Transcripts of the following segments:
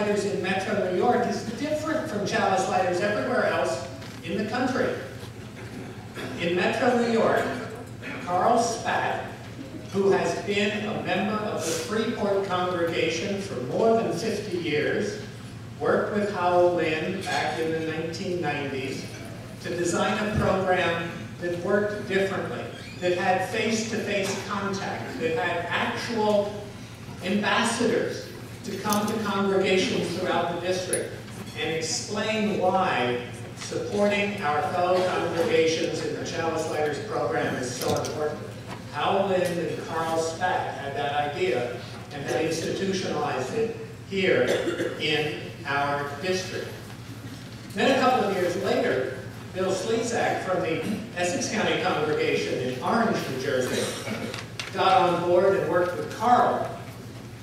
Lighters in Metro New York is different from Chalice Lighters everywhere else in the country. In Metro New York, Carl Spatt, who has been a member of the Freeport congregation for more than 50 years, worked with Howell Lynn back in the 1990s to design a program that worked differently, that had face-to-face contact, that had actual ambassadors to come to congregations throughout the district and explain why supporting our fellow congregations in the Chalice Lighters program is so important. Howell Lynn and Carl Spatt had that idea and had institutionalized it here in our district. Then a couple of years later, Bill Slezak from the Essex County congregation in Orange, New Jersey, got on board and worked with Carl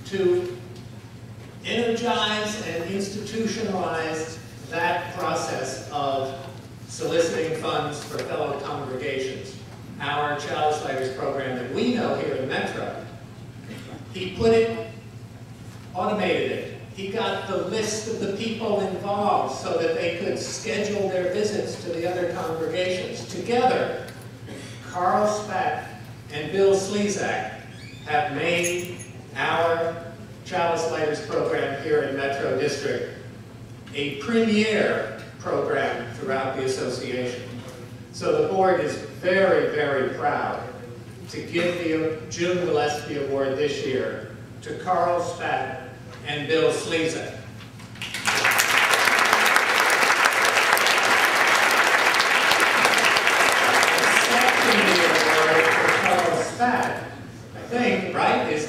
to energize and institutionalize that process of soliciting funds for fellow congregations. Our Chalice Lighters program that we know here in Metro. He put it, automated it. He got the list of the people involved so that they could schedule their visits to the other congregations. Together, Carl Spatt and Bill Slezak have made our Chalice Lighters program here in Metro District a premier program throughout the association. So the board is very, very proud to give the June Gillespie Award this year to Carl Spatt and Bill Slezak. Accepting the award for Carl Spatt, I think, right, is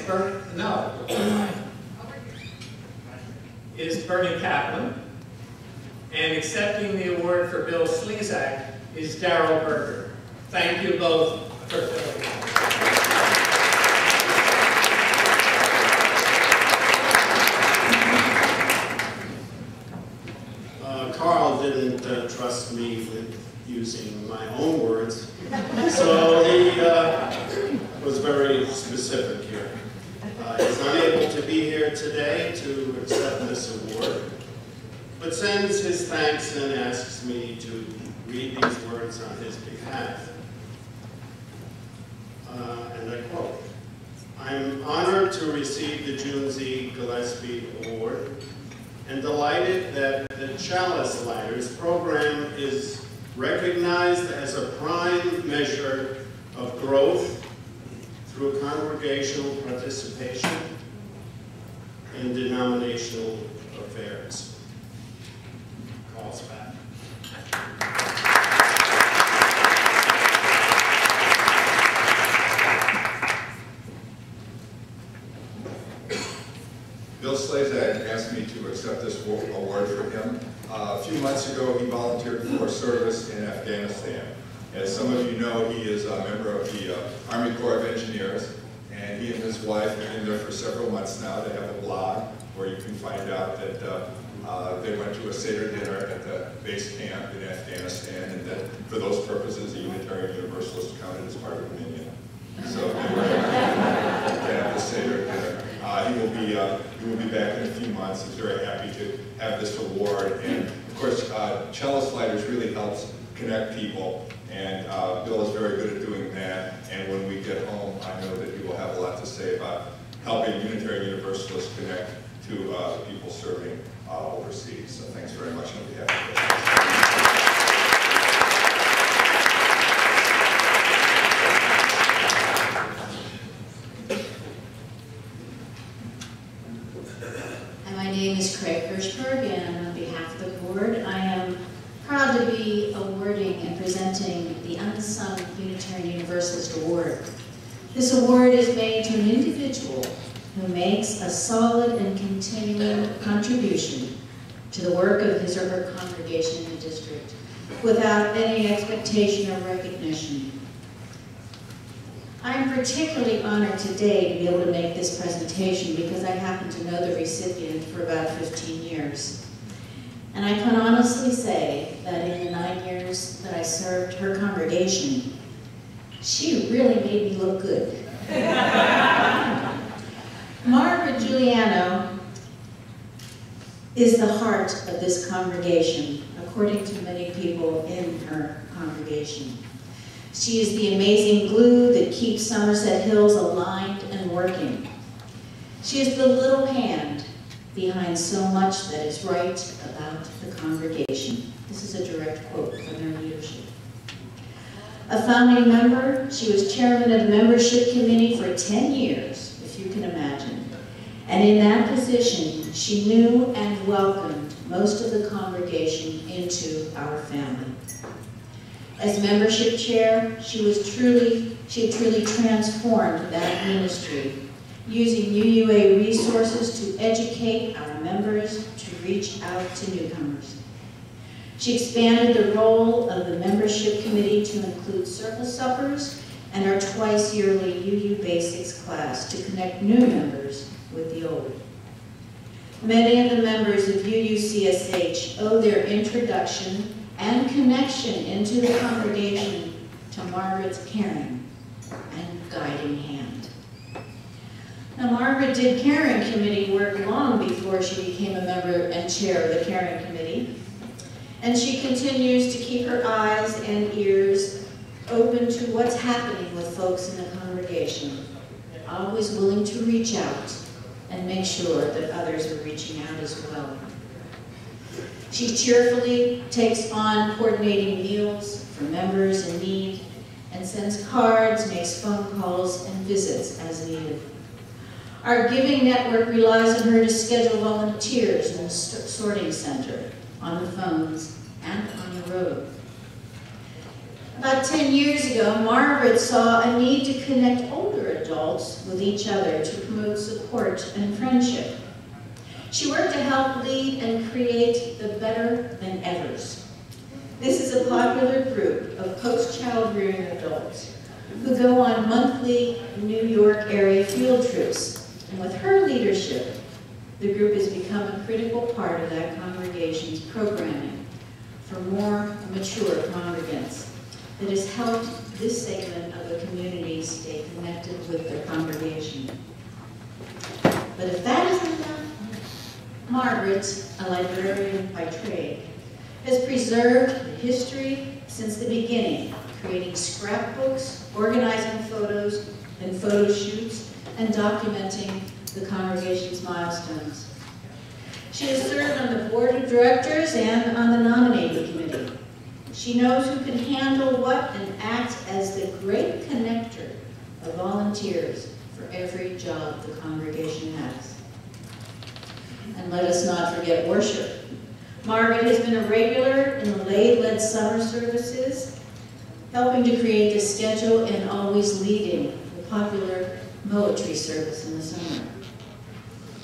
Bernie Kaplan. And accepting the award for Bill Slezak is Darryl Berger. Thank you both for filling out. Carl didn't trust me with using my own words, so he was very specific here. He's unable to be here today to accept this award, but sends his thanks and asks me to read these words on his behalf. And I quote, "I'm honored to receive the June Z. Gillespie Award and delighted that the Chalice Lighters program is recognized as a prime measure of growth through congregational participation in denominational affairs." Carl Spatt. Bill Slezak asked me to accept this award for him. A few months ago, he volunteered for service in Afghanistan. As some of you know, he is a member of the Army Corps of Engineers, and he and his wife have been there for several months now. They have a blog where you can find out that they went to a Seder dinner at the base camp in Afghanistan, and that for those purposes, the Unitarian Universalist counted as part of the Minyan. So they were at the Seder dinner. He will be back in a few months. He's very happy to have this award, and of course, Chalice Lighters really helps connect people, and Bill is very good at doing that. And when we get home, I know that he will have a lot to say about helping Unitarian Universalists connect to the people serving overseas. So thanks very much on behalf of the My name is Craig Hirschberg, and on behalf of the board, I am proud to be awarding and presenting the Unsung Unitarian Universalist Award. This award is made to an individual who makes a solid and continuing contribution to the work of his or her congregation in the district without any expectation or recognition. I am particularly honored today to be able to make this presentation because I happen to know the recipient for about 15 years. And I can honestly say that in the 9 years that I served her congregation, she really made me look good. Margaret Giuliano is the heart of this congregation, according to many people in her congregation. She is the amazing glue that keeps Somerset Hills aligned and working. She is the little hand behind so much that is right about the congregation. This is a direct quote from their leadership. A founding member, she was chairman of the membership committee for 10 years, if you can imagine. And in that position, she knew and welcomed most of the congregation into our family. As membership chair, she had truly transformed that ministry, using UUA resources to educate our members to reach out to newcomers. She expanded the role of the membership committee to include circle suppers and our twice-yearly UU Basics class to connect new members with the old. Many of the members of UUCSH owe their introduction and connection into the congregation to Margaret's caring and guiding hand. Now, Margaret did caring committee work long before she became a member and chair of the caring committee, and she continues to keep her eyes and ears open to what's happening with folks in the congregation, always willing to reach out and make sure that others are reaching out as well. She cheerfully takes on coordinating meals for members in need and sends cards, makes phone calls, and visits as needed. Our giving network relies on her to schedule volunteers in the sorting center, on the phones, and on the road. About 10 years ago, Margaret saw a need to connect older adults with each other to promote support and friendship. She worked to help lead and create the Better Than Evers. This is a popular group of post-child rearing adults who go on monthly New York area field trips. And with her leadership, the group has become a critical part of that congregation's programming for more mature congregants that has helped this segment of the community stay connected with their congregation. But if that isn't enough, Margaret, a librarian by trade, has preserved the history since the beginning, creating scrapbooks, organizing photos and photo shoots, and documenting the congregation's milestones. She has served on the board of directors and on the nominating committee. She knows who can handle what and act as the great connector of volunteers for every job the congregation has. And let us not forget worship. Margaret has been a regular in the lay-led summer services, helping to create the schedule and always leading the popular poetry service in the summer.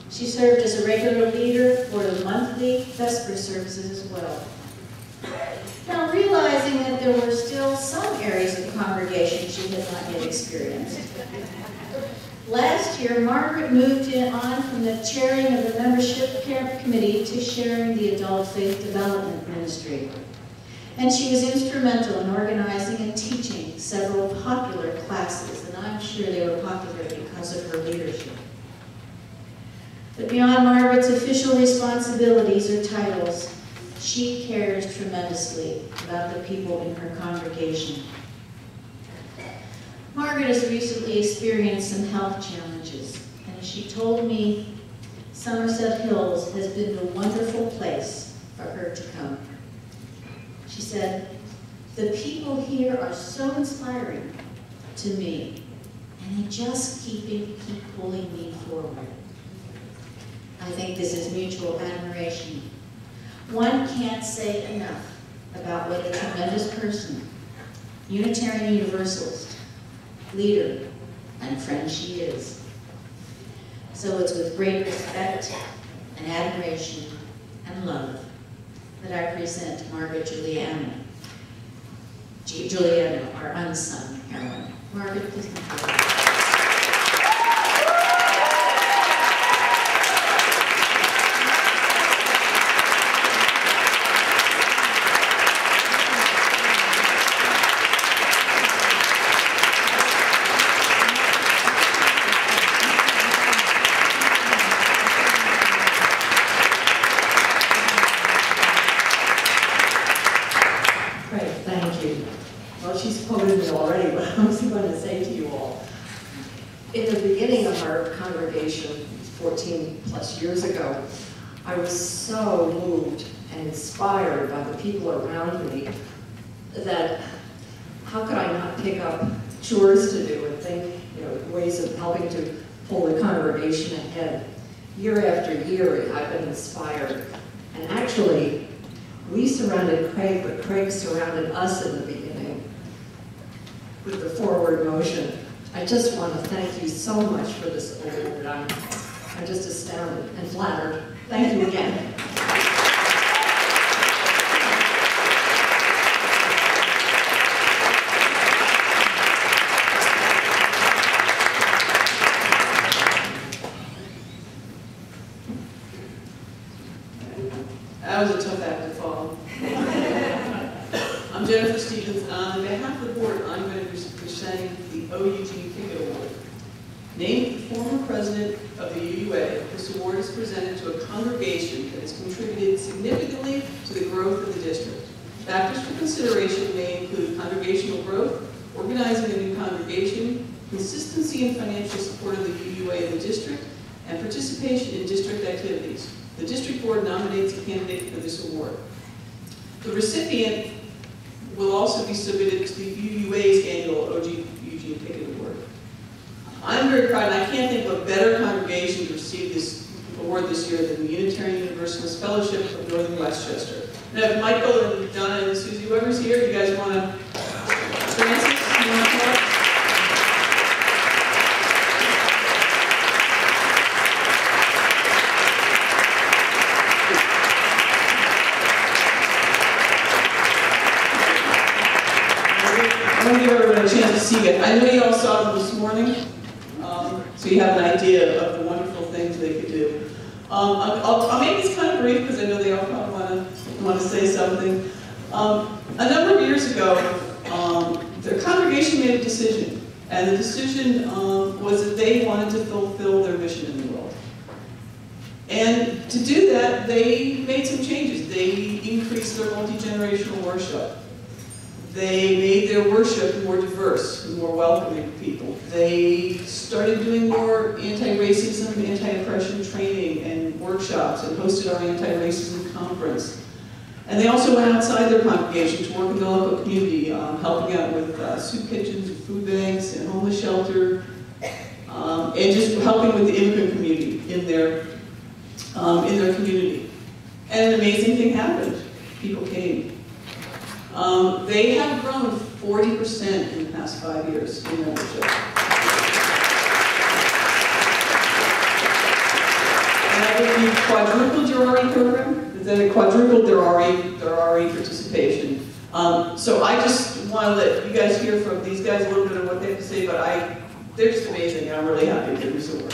She served as a regular leader for the monthly vesper services as well. Now, realizing that there were still some areas of the congregation she had not yet experienced, last year, Margaret moved on from the chairing of the membership committee to sharing the adult faith development ministry. And she was instrumental in organizing and teaching several popular classes, and I'm sure they were popular because of her leadership. But beyond Margaret's official responsibilities or titles, she cares tremendously about the people in her congregation. Margaret has recently experienced some health challenges, and as she told me, Somerset Hills has been a wonderful place for her to come. She said, "The people here are so inspiring to me, and they just keep pulling me forward." I think this is mutual admiration. One can't say enough about what a tremendous person, Unitarian Universalist, leader, and friend she is. So it's with great respect and admiration and love that I present Margaret Giuliano, our unsung heroine. Margaret, please come forward. you. Well, she's quoted me already, but I was going to say to you all. In the beginning of our congregation, 14 plus years ago, I was so moved and inspired by the people around me that how could I not pick up chores to do and think, ways of helping to pull the congregation ahead. Year after year, I've been inspired. And actually, we surrounded Craig, but Craig surrounded us in the beginning with the forward motion. I just want to thank you so much for this award. I'm just astounded and flattered. Thank you again. That was a tough act to follow. I'm Jennifer Stevens. On behalf of the board, I'm going to be presenting the O.Eugene Pickett Award. Named the former president of the UUA, this award is presented to a congregation that has contributed significantly to the growth of the district. Factors for consideration may include congregational growth, organizing a new congregation, consistency and financial support of the UUA in the district, and participation in district activities. The district board nominates a candidate for this award. The recipient will also be submitted to the UUA's annual Eugene Pickett Award. I'm very proud, and I can't think of a better congregation to receive this award this year than the Unitarian Universalist Fellowship of Northern Westchester. Now, if Michael and Donna and Susie, whoever's here, you guys want to, Francis, you want to talk? I want to give everyone a chance to see it. I know you all saw them this morning, so you have an idea of the wonderful things they could do. I'll make this kind of brief because I know they all probably want to say something. A number of years ago, the congregation made a decision, and the decision was that they wanted to fulfill their mission in the world. And to do that, they made some changes. They increased their multi-generational worship. They made their worship more diverse and more welcoming to people. They started doing more anti-racism, anti-oppression training and workshops and hosted our anti-racism conference. And they also went outside their congregation to work in the local community, helping out with soup kitchens and food banks and homeless shelter, and just helping with the immigrant community in their community. And an amazing thing happened. People came. They have grown 40% in the past 5 years in membership. And I think we've quadrupled your RE program. They quadrupled their RE participation. So I just want to let you guys hear from these guys a little bit of what they have to say, but they're just amazing, and I'm really happy to do this award.